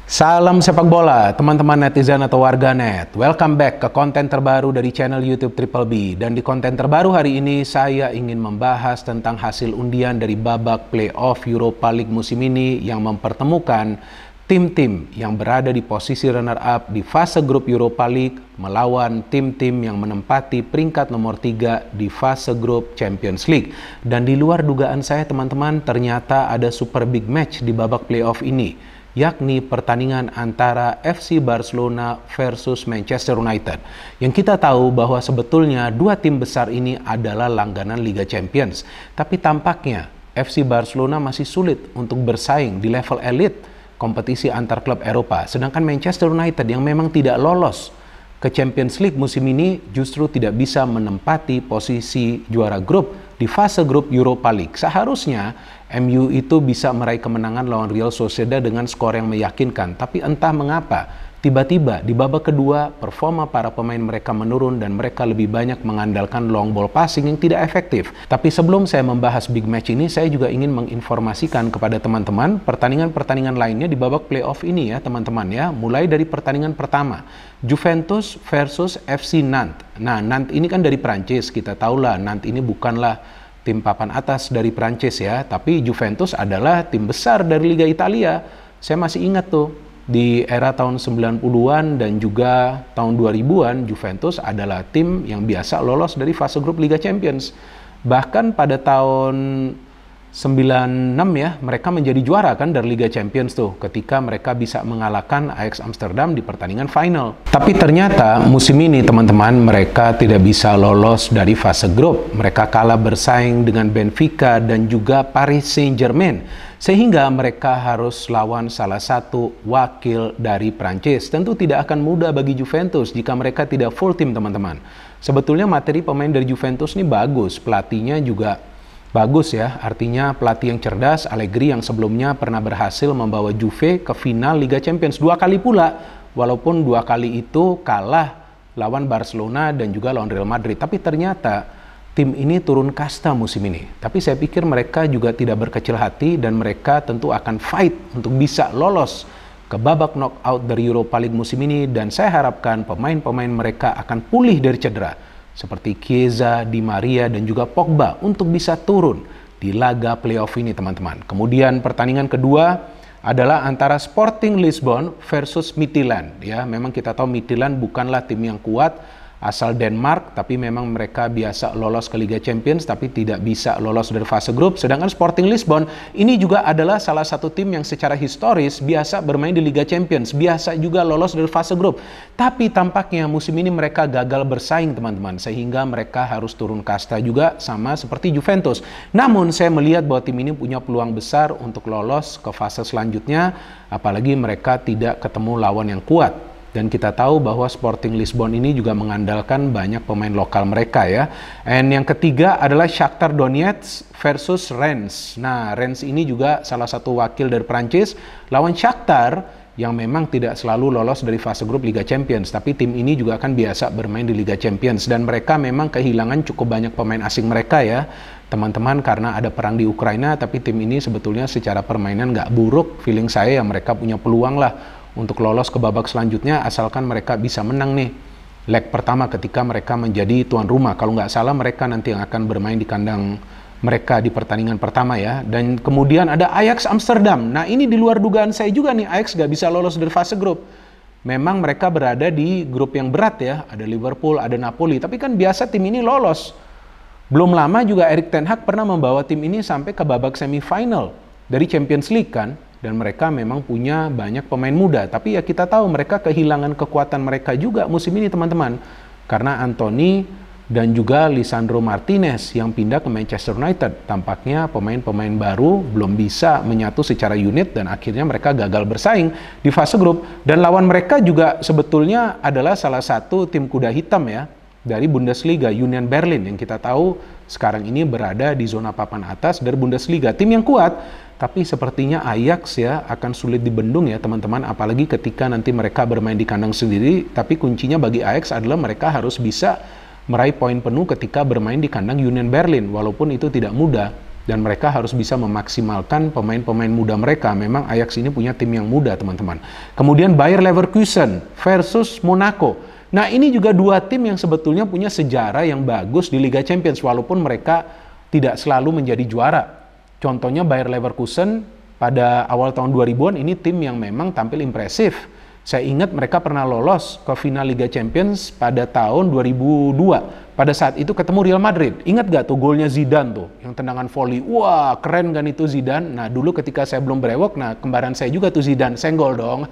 Salam sepak bola, teman-teman netizen atau warganet. Welcome back ke konten terbaru dari channel YouTube Triple B. Dan di konten terbaru hari ini, saya ingin membahas tentang hasil undian dari babak playoff Europa League musim ini yang mempertemukan tim-tim yang berada di posisi runner-up di fase grup Europa League melawan tim-tim yang menempati peringkat nomor 3 di fase grup Champions League. Dan di luar dugaan saya, teman-teman, ternyata ada super big match di babak playoff ini, yakni pertandingan antara FC Barcelona versus Manchester United. Yang kita tahu bahwa sebetulnya dua tim besar ini adalah langganan Liga Champions. Tapi tampaknya FC Barcelona masih sulit untuk bersaing di level elit kompetisi antar klub Eropa. Sedangkan Manchester United yang memang tidak lolos ke Champions League musim ini justru tidak bisa menempati posisi juara grup di fase grup Europa League. Seharusnya MU itu bisa meraih kemenangan lawan Real Sociedad dengan skor yang meyakinkan. Tapi entah mengapa, tiba-tiba di babak kedua performa para pemain mereka menurun dan mereka lebih banyak mengandalkan long ball passing yang tidak efektif. Tapi sebelum saya membahas big match ini, saya juga ingin menginformasikan kepada teman-teman pertandingan-pertandingan lainnya di babak playoff ini ya teman-teman ya. Mulai dari pertandingan pertama, Juventus versus FC Nantes. Nah, Nantes ini kan dari Prancis, kita tahulah Nantes ini bukanlah tim papan atas dari Prancis ya, tapi Juventus adalah tim besar dari Liga Italia. Saya masih ingat tuh, di era tahun 90-an dan juga tahun 2000-an, Juventus adalah tim yang biasa lolos dari fase grup Liga Champions. Bahkan pada tahun 96 ya, mereka menjadi juara kan dari Liga Champions tuh, ketika mereka bisa mengalahkan Ajax Amsterdam di pertandingan final. Tapi ternyata musim ini teman-teman, mereka tidak bisa lolos dari fase grup. Mereka kalah bersaing dengan Benfica dan juga Paris Saint-Germain, sehingga mereka harus lawan salah satu wakil dari Prancis. Tentu tidak akan mudah bagi Juventus jika mereka tidak full tim teman-teman. Sebetulnya materi pemain dari Juventus ini bagus, pelatihnya juga bagus ya, artinya pelatih yang cerdas, Allegri yang sebelumnya pernah berhasil membawa Juve ke final Liga Champions 2 kali pula, walaupun 2 kali itu kalah lawan Barcelona dan juga lawan Real Madrid. Tapi ternyata tim ini turun kasta musim ini. Tapi saya pikir mereka juga tidak berkecil hati dan mereka tentu akan fight untuk bisa lolos ke babak knockout dari Europa League musim ini, dan saya harapkan pemain-pemain mereka akan pulih dari cedera seperti Chiesa, Di Maria, dan juga Pogba untuk bisa turun di laga playoff ini teman-teman. Kemudian pertandingan kedua adalah antara Sporting Lisbon versus Midtjylland ya. Memang kita tahu Midtjylland bukanlah tim yang kuat, asal Denmark, tapi memang mereka biasa lolos ke Liga Champions tapi tidak bisa lolos dari fase grup. Sedangkan Sporting Lisbon ini juga adalah salah satu tim yang secara historis biasa bermain di Liga Champions, biasa juga lolos dari fase grup. Tapi tampaknya musim ini mereka gagal bersaing teman-teman, sehingga mereka harus turun kasta juga sama seperti Juventus. Namun saya melihat bahwa tim ini punya peluang besar untuk lolos ke fase selanjutnya, apalagi mereka tidak ketemu lawan yang kuat. Dan kita tahu bahwa Sporting Lisbon ini juga mengandalkan banyak pemain lokal mereka ya. Dan yang ketiga adalah Shakhtar Donetsk versus Rennes. Nah, Rennes ini juga salah satu wakil dari Prancis lawan Shakhtar yang memang tidak selalu lolos dari fase grup Liga Champions. Tapi tim ini juga akan biasa bermain di Liga Champions. Dan mereka memang kehilangan cukup banyak pemain asing mereka ya, teman-teman, karena ada perang di Ukraina. Tapi tim ini sebetulnya secara permainan nggak buruk. Feeling saya ya mereka punya peluang lah untuk lolos ke babak selanjutnya, asalkan mereka bisa menang nih leg pertama ketika mereka menjadi tuan rumah. Kalau nggak salah mereka nanti yang akan bermain di kandang mereka di pertandingan pertama ya. Dan kemudian ada Ajax Amsterdam. Nah, ini di luar dugaan saya juga nih, Ajax nggak bisa lolos dari fase grup. Memang mereka berada di grup yang berat ya, ada Liverpool, ada Napoli, tapi kan biasa tim ini lolos. Belum lama juga Erik ten Hag pernah membawa tim ini sampai ke babak semifinal dari Champions League kan. Dan mereka memang punya banyak pemain muda. Tapi ya kita tahu mereka kehilangan kekuatan mereka juga musim ini teman-teman. Karena Anthony dan juga Lisandro Martinez yang pindah ke Manchester United. Tampaknya pemain-pemain baru belum bisa menyatu secara unit dan akhirnya mereka gagal bersaing di fase grup. Dan lawan mereka juga sebetulnya adalah salah satu tim kuda hitam ya dari Bundesliga, Union Berlin, yang kita tahu sekarang ini berada di zona papan atas dari Bundesliga. Tim yang kuat, tapi sepertinya Ajax ya akan sulit dibendung ya teman-teman, apalagi ketika nanti mereka bermain di kandang sendiri. Tapi kuncinya bagi Ajax adalah mereka harus bisa meraih poin penuh ketika bermain di kandang Union Berlin, walaupun itu tidak mudah. dan mereka harus bisa memaksimalkan pemain-pemain muda mereka. Memang Ajax ini punya tim yang muda, teman-teman. Kemudian Bayer Leverkusen versus Monaco. Nah, ini juga dua tim yang sebetulnya punya sejarah yang bagus di Liga Champions, walaupun mereka tidak selalu menjadi juara. Contohnya Bayer Leverkusen pada awal tahun 2000-an ini tim yang memang tampil impresif. Saya ingat mereka pernah lolos ke final Liga Champions pada tahun 2002. Pada saat itu ketemu Real Madrid. Ingat gak tuh golnya Zidane tuh, yang tendangan volley. Wah, keren kan itu Zidane. Nah, dulu ketika saya belum brewok, nah kembaran saya juga tuh Zidane, senggol dong.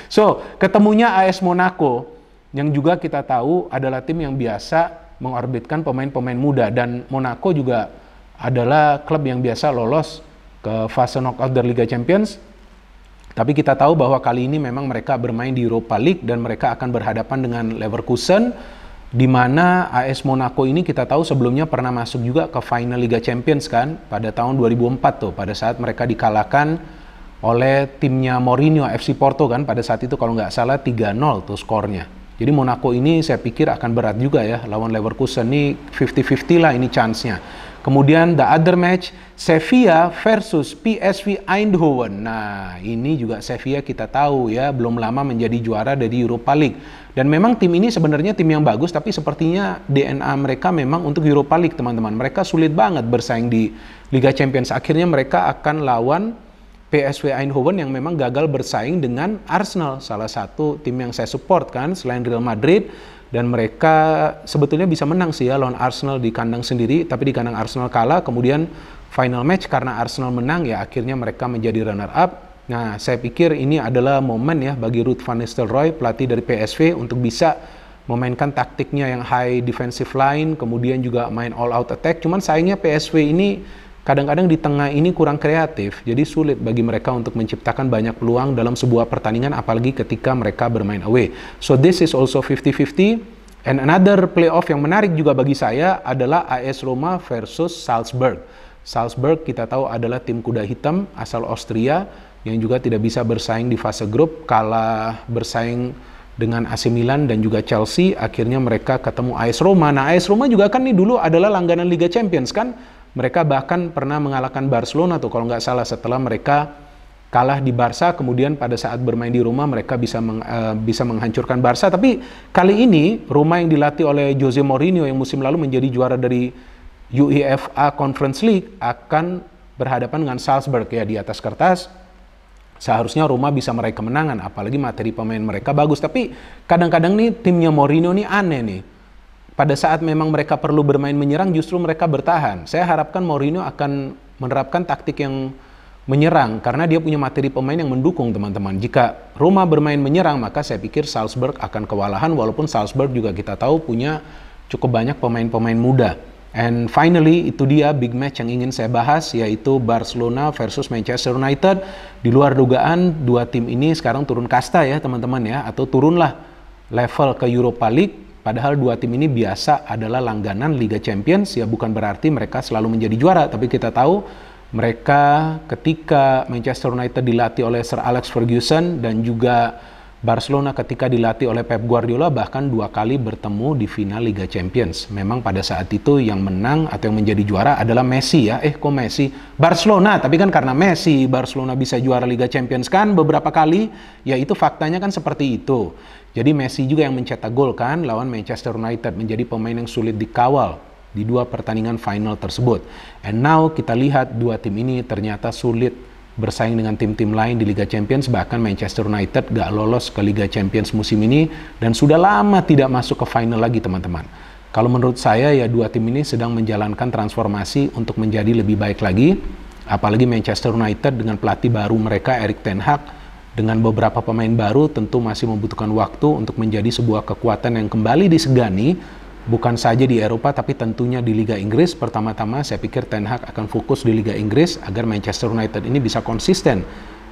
So, ketemunya AS Monaco, yang juga kita tahu adalah tim yang biasa mengorbitkan pemain-pemain muda. Dan Monaco juga adalah klub yang biasa lolos ke fase knockout dari Liga Champions. Tapi kita tahu bahwa kali ini memang mereka bermain di Europa League dan mereka akan berhadapan dengan Leverkusen, di mana AS Monaco ini kita tahu sebelumnya pernah masuk juga ke final Liga Champions kan pada tahun 2004 tuh, pada saat mereka dikalahkan oleh timnya Mourinho FC Porto kan, pada saat itu kalau nggak salah 3-0 tuh skornya. Jadi Monaco ini saya pikir akan berat juga ya lawan Leverkusen, ini 50-50 lah ini chance-nya. Kemudian the other match, Sevilla versus PSV Eindhoven. Nah, ini juga Sevilla kita tahu ya, belum lama menjadi juara dari Europa League. Dan memang tim ini sebenarnya tim yang bagus, tapi sepertinya DNA mereka memang untuk Europa League, teman-teman. Mereka sulit banget bersaing di Liga Champions. Akhirnya mereka akan lawan PSV Eindhoven yang memang gagal bersaing dengan Arsenal, salah satu tim yang saya support kan, selain Real Madrid. Dan mereka sebetulnya bisa menang sih ya lawan Arsenal di kandang sendiri, tapi di kandang Arsenal kalah. Kemudian final match karena Arsenal menang ya akhirnya mereka menjadi runner up. Nah, saya pikir ini adalah momen ya bagi Ruud van Nistelrooy, pelatih dari PSV, untuk bisa memainkan taktiknya yang high defensive line, kemudian juga main all out attack. Cuman sayangnya PSV ini kadang-kadang di tengah ini kurang kreatif, jadi sulit bagi mereka untuk menciptakan banyak peluang dalam sebuah pertandingan, apalagi ketika mereka bermain away. So this is also 50-50. And another playoff yang menarik juga bagi saya adalah AS Roma versus Salzburg. Salzburg kita tahu adalah tim kuda hitam asal Austria yang juga tidak bisa bersaing di fase grup, kalah bersaing dengan AC Milan dan juga Chelsea. Akhirnya mereka ketemu AS Roma. Nah, AS Roma juga kan nih dulu adalah langganan Liga Champions kan. Mereka bahkan pernah mengalahkan Barcelona tuh kalau nggak salah, setelah mereka kalah di Barca. Kemudian pada saat bermain di rumah mereka bisa menghancurkan Barca. Tapi kali ini Roma yang dilatih oleh Jose Mourinho yang musim lalu menjadi juara dari UEFA Conference League akan berhadapan dengan Salzburg. Ya, di atas kertas seharusnya Roma bisa meraih kemenangan, apalagi materi pemain mereka bagus. Tapi kadang-kadang nih timnya Mourinho nih aneh nih. Pada saat memang mereka perlu bermain menyerang, justru mereka bertahan. Saya harapkan Mourinho akan menerapkan taktik yang menyerang, karena dia punya materi pemain yang mendukung, teman-teman. Jika Roma bermain menyerang, maka saya pikir Salzburg akan kewalahan, walaupun Salzburg juga kita tahu punya cukup banyak pemain-pemain muda. And finally, itu dia big match yang ingin saya bahas, yaitu Barcelona versus Manchester United. Di luar dugaan, dua tim ini sekarang turun kasta ya, teman-teman ya, atau turunlah level ke Europa League. Padahal dua tim ini biasa adalah langganan Liga Champions, ya bukan berarti mereka selalu menjadi juara. Tapi kita tahu mereka ketika Manchester United dilatih oleh Sir Alex Ferguson dan juga Barcelona ketika dilatih oleh Pep Guardiola bahkan dua kali bertemu di final Liga Champions. Memang pada saat itu yang menang atau yang menjadi juara adalah Messi ya. Kok Messi? Barcelona, tapi kan karena Messi Barcelona bisa juara Liga Champions kan beberapa kali, ya itu faktanya kan seperti itu. Jadi Messi juga yang mencetak gol kan lawan Manchester United, menjadi pemain yang sulit dikawal di dua pertandingan final tersebut. And now kita lihat dua tim ini ternyata sulit bersaing dengan tim-tim lain di Liga Champions. Bahkan Manchester United gak lolos ke Liga Champions musim ini dan sudah lama tidak masuk ke final lagi, teman-teman. Kalau menurut saya ya dua tim ini sedang menjalankan transformasi untuk menjadi lebih baik lagi. Apalagi Manchester United dengan pelatih baru mereka Erik ten Hag, dengan beberapa pemain baru tentu masih membutuhkan waktu untuk menjadi sebuah kekuatan yang kembali disegani, bukan saja di Eropa tapi tentunya di Liga Inggris. Pertama-tama saya pikir Ten Hag akan fokus di Liga Inggris agar Manchester United ini bisa konsisten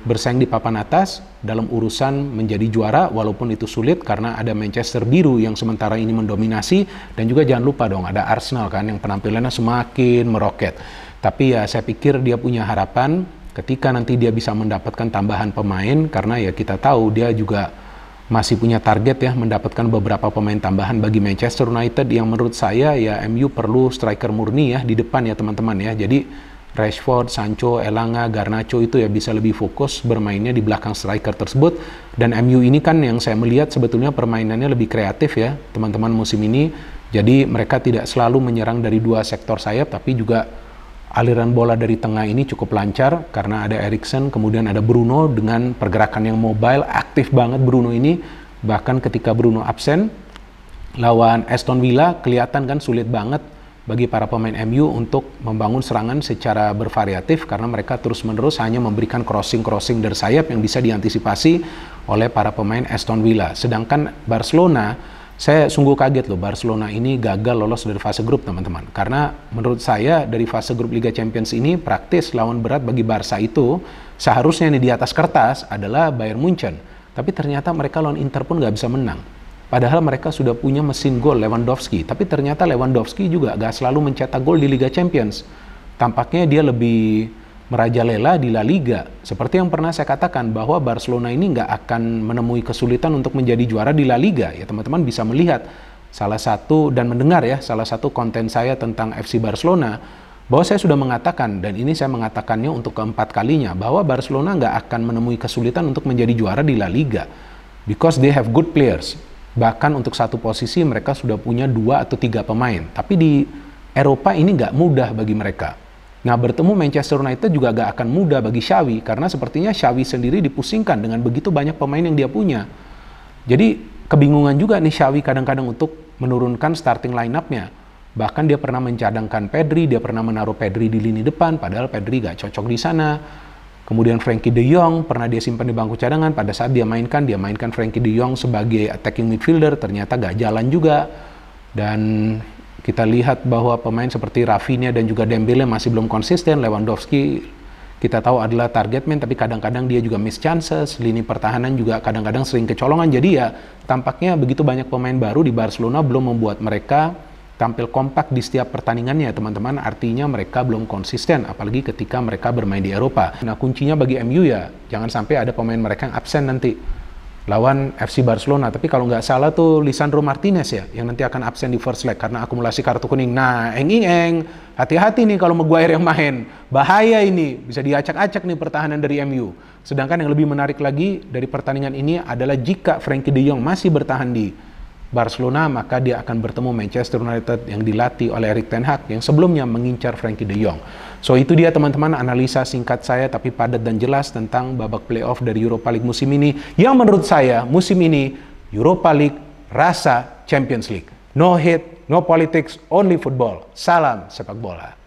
bersaing di papan atas dalam urusan menjadi juara, walaupun itu sulit karena ada Manchester biru yang sementara ini mendominasi, dan juga jangan lupa dong ada Arsenal kan yang penampilannya semakin meroket. Tapi ya saya pikir dia punya harapan ketika nanti dia bisa mendapatkan tambahan pemain, karena ya kita tahu dia juga masih punya target ya mendapatkan beberapa pemain tambahan bagi Manchester United yang menurut saya ya MU perlu striker murni ya di depan ya teman-teman ya. Jadi Rashford, Sancho, Elanga, Garnacho itu ya bisa lebih fokus bermainnya di belakang striker tersebut. Dan MU ini kan yang saya melihat sebetulnya permainannya lebih kreatif ya teman-teman musim ini. Jadi mereka tidak selalu menyerang dari dua sektor sayap, tapi juga aliran bola dari tengah ini cukup lancar karena ada Eriksen, kemudian ada Bruno dengan pergerakan yang mobile, aktif banget Bruno ini. Bahkan ketika Bruno absen lawan Aston Villa kelihatan kan sulit banget bagi para pemain MU untuk membangun serangan secara bervariatif karena mereka terus-menerus hanya memberikan crossing dari sayap yang bisa diantisipasi oleh para pemain Aston Villa. Sedangkan Barcelona, saya sungguh kaget loh, Barcelona ini gagal lolos dari fase grup teman-teman. Karena menurut saya dari fase grup Liga Champions ini praktis lawan berat bagi Barca itu seharusnya ini di atas kertas adalah Bayern Munchen. Tapi ternyata mereka lawan Inter pun nggak bisa menang. Padahal mereka sudah punya mesin gol Lewandowski, tapi ternyata Lewandowski juga gak selalu mencetak gol di Liga Champions. Tampaknya dia lebih merajalela di La Liga. Seperti yang pernah saya katakan bahwa Barcelona ini gak akan menemui kesulitan untuk menjadi juara di La Liga. Ya teman-teman bisa melihat salah satu dan mendengar ya salah satu konten saya tentang FC Barcelona, bahwa saya sudah mengatakan, dan ini saya mengatakannya untuk keempat kalinya, bahwa Barcelona gak akan menemui kesulitan untuk menjadi juara di La Liga. Because they have good players. Bahkan untuk satu posisi mereka sudah punya 2 atau 3 pemain. Tapi di Eropa ini nggak mudah bagi mereka. Nah bertemu Manchester United juga nggak akan mudah bagi Xavi. Karena sepertinya Xavi sendiri dipusingkan dengan begitu banyak pemain yang dia punya. Jadi kebingungan juga nih Xavi kadang-kadang untuk menurunkan starting line-up-nya. Bahkan dia pernah mencadangkan Pedri, dia pernah menaruh Pedri di lini depan. Padahal Pedri nggak cocok di sana. Kemudian Frenkie de Jong pernah dia simpan di bangku cadangan, pada saat dia mainkan Frenkie de Jong sebagai attacking midfielder, ternyata gak jalan juga. Dan kita lihat bahwa pemain seperti Rafinha dan juga Dembele masih belum konsisten. Lewandowski kita tahu adalah target man, tapi kadang-kadang dia juga miss chances, lini pertahanan juga kadang-kadang sering kecolongan. Jadi ya tampaknya begitu banyak pemain baru di Barcelona belum membuat mereka tampil kompak di setiap pertandingannya teman-teman, artinya mereka belum konsisten apalagi ketika mereka bermain di Eropa. Nah kuncinya bagi MU ya jangan sampai ada pemain mereka yang absen nanti lawan FC Barcelona. Tapi kalau nggak salah tuh Lisandro Martinez ya yang nanti akan absen di first leg karena akumulasi kartu kuning. Nah hati-hati nih kalau Maguire yang main, bahaya ini, bisa diacak-acak nih pertahanan dari MU. Sedangkan yang lebih menarik lagi dari pertandingan ini adalah jika Frenkie de Jong masih bertahan di Barcelona, maka dia akan bertemu Manchester United yang dilatih oleh Erik ten Hag yang sebelumnya mengincar Frenkie de Jong. So itu dia teman-teman analisa singkat saya tapi padat dan jelas tentang babak playoff dari Europa League musim ini yang menurut saya musim ini Europa League rasa Champions League. No hate, no politics, only football. Salam sepak bola.